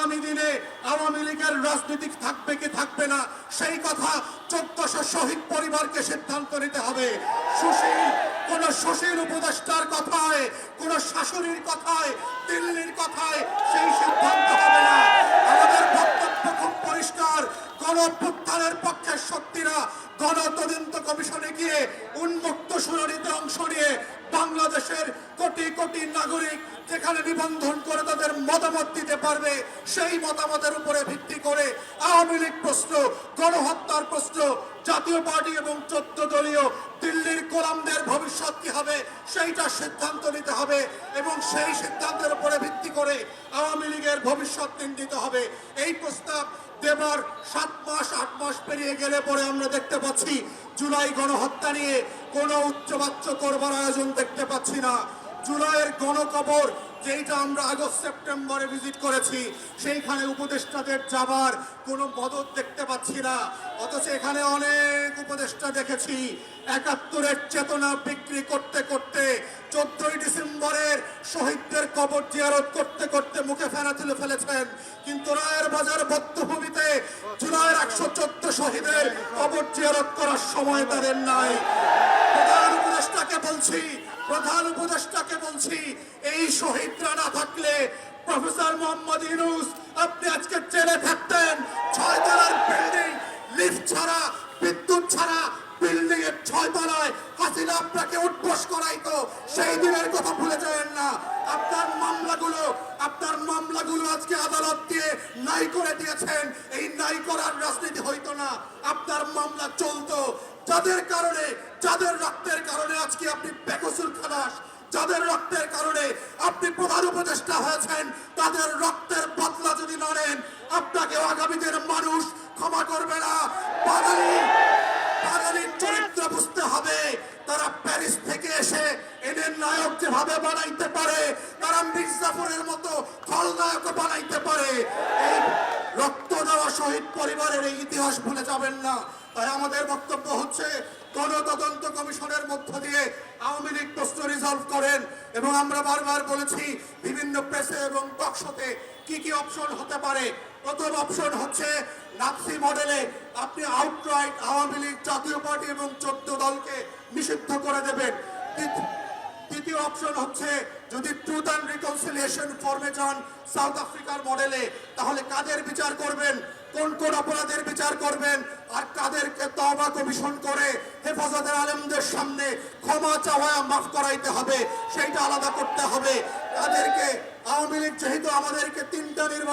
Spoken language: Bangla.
আগামী দিনে আওয়ামী লীগের রাজনীতি থাকবে কি থাকবে না সেই কথা 1400 শহীদ পরিবারকে সিদ্ধান্ত নিতে হবে। কোন সুশীল উপদেষ্টার কথায়, কোন শাশুড়ির কথায়, দিল্লির কথায় সেই সিদ্ধান্ত হবে না। আমাদের বক্তব্য খুব পরিষ্কার, গণঅভ্যুত্থানের পক্ষের শক্তিরা গণতদন্ত কমিশনে গিয়ে উন্মুক্ত শুনানিতে অংশ নিয়ে বাংলাদেশের কোটি কোটি নাগরিক যেখানে নিবন্ধন করে তাদের মতামত দিতে পারবে, সেই মতামতের উপরে ভিত্তি করে আওয়ামী লীগ প্রশ্ন, গণহত্যার প্রশ্ন, জাতীয় পার্টি এবং 14 দলীয় দিল্লির গোলামদের ভবিষ্যৎ কি হবে সেইটা সিদ্ধান্ত নিতে হবে এবং সেই সিদ্ধান্তের উপরে ভিত্তি করে আওয়ামী লীগের ভবিষ্যৎ নির্ণীত হবে। এই প্রস্তাব দেবার 7 মাস 8 মাস পেরিয়ে গেলে পরে আমরা দেখতে পাচ্ছি জুলাই গণহত্যা নিয়ে কোনো উচ্চবাচ্য করবার আয়োজন দেখতে পাচ্ছি না। জুলাইয়ের গণকবর যেটা আমরা আগস্ট সেপ্টেম্বরে ভিজিট করেছি সেইখানে উপদেষ্টাদের যাবার কোনো মদত দেখতে পাচ্ছি না। অথচ এখানে অনেক উপদেষ্টা দেখেছি 71-এর চেতনা বিক্রি করতে করতে 14ই ডিসেম্বরের শহীদদের কবর জিয়ারত করতে করতে মুখে ফেনা তুলে ফেলেছেন, কিন্তু রায়ের বাজার বধ্যভূমিতে জুলাইয়ের 114 শহীদের কবর জিয়ারত করার সময় তাদের নাই। প্রধান উপদেষ্টাকে বলছি এই শহীদরা না থাকলে প্রফেসর মোহাম্মদ ইউনূস আপনি আজকে জেলে থাকতেন। 6 তলার বিল্ডিং, লিফট ছাড়া, বিদ্যুৎ ছাড়া বিল্ডিং এর 6 তলায় হাসিনা আপনাকে উঠবোস করাইতো, সেই দিনের কথা ভুলে যাবেন না। আপনার মামলাগুলো আজকে আদালত দিয়ে নাই করে দিয়েছেন। এই নাই করার রাজনীতি হইতো না, আপনার মামলা চলতো। যাদের রক্তের কারণে আজকে আপনি বেকসুর খালাস, যাদের রক্তের কারণে আপনি প্রধান উপদেষ্টা হয়েছেন, তাদের রক্তের বদলা যদি না নেন আপনাকে আগামী দিনের মানুষ ক্ষমা করবে না। বাঙালির চরিত্র বুঝতে হবে। তারা প্যারিস থেকে এসে এদের নায়ক যেভাবে বানাইতে পারে, তারা মির্জাফরের মতো খলনায়ক বানাইতে পারে। এই রক্ত দেওয়া শহীদ পরিবারের এই ইতিহাস ভুলে যাবেন না। তাই আমাদের বক্তব্য হচ্ছে গণতদন্ত কমিশনের মধ্য দিয়ে আওয়ামী লীগ প্রশ্ন রিজলভ করেন। এবং আমরা বারবার বলেছি বিভিন্ন প্রেসে এবং টকশোতে কি কি অপশন হতে পারে। প্রথম অপশন হচ্ছে নাৎসি মডেলে আপনি আউটরাইট আওয়ামী লীগ, জাতীয় পার্টি এবং 14 দলকে নিষিদ্ধ করে দেবেন। দ্বিতীয় অপশন হচ্ছে যদি ট্রুথ অ্যান্ড রিকনসিলিয়েশন ফর্মে যান সাউথ আফ্রিকার মডেলে, তাহলে কাদের বিচার করবেন, কোন কোন অপরাধের বিচার করবেন, আর কাদেরকে তওবা কমিশন করে হেফাজতের আলেমদের সামনে ক্ষমা চাওয়া মাফ করাইতে হবে সেইটা আলাদা করতে হবে। তাদেরকে আওয়ামী লীগ যেহেতু আমাদেরকে 3টা নির্বাচন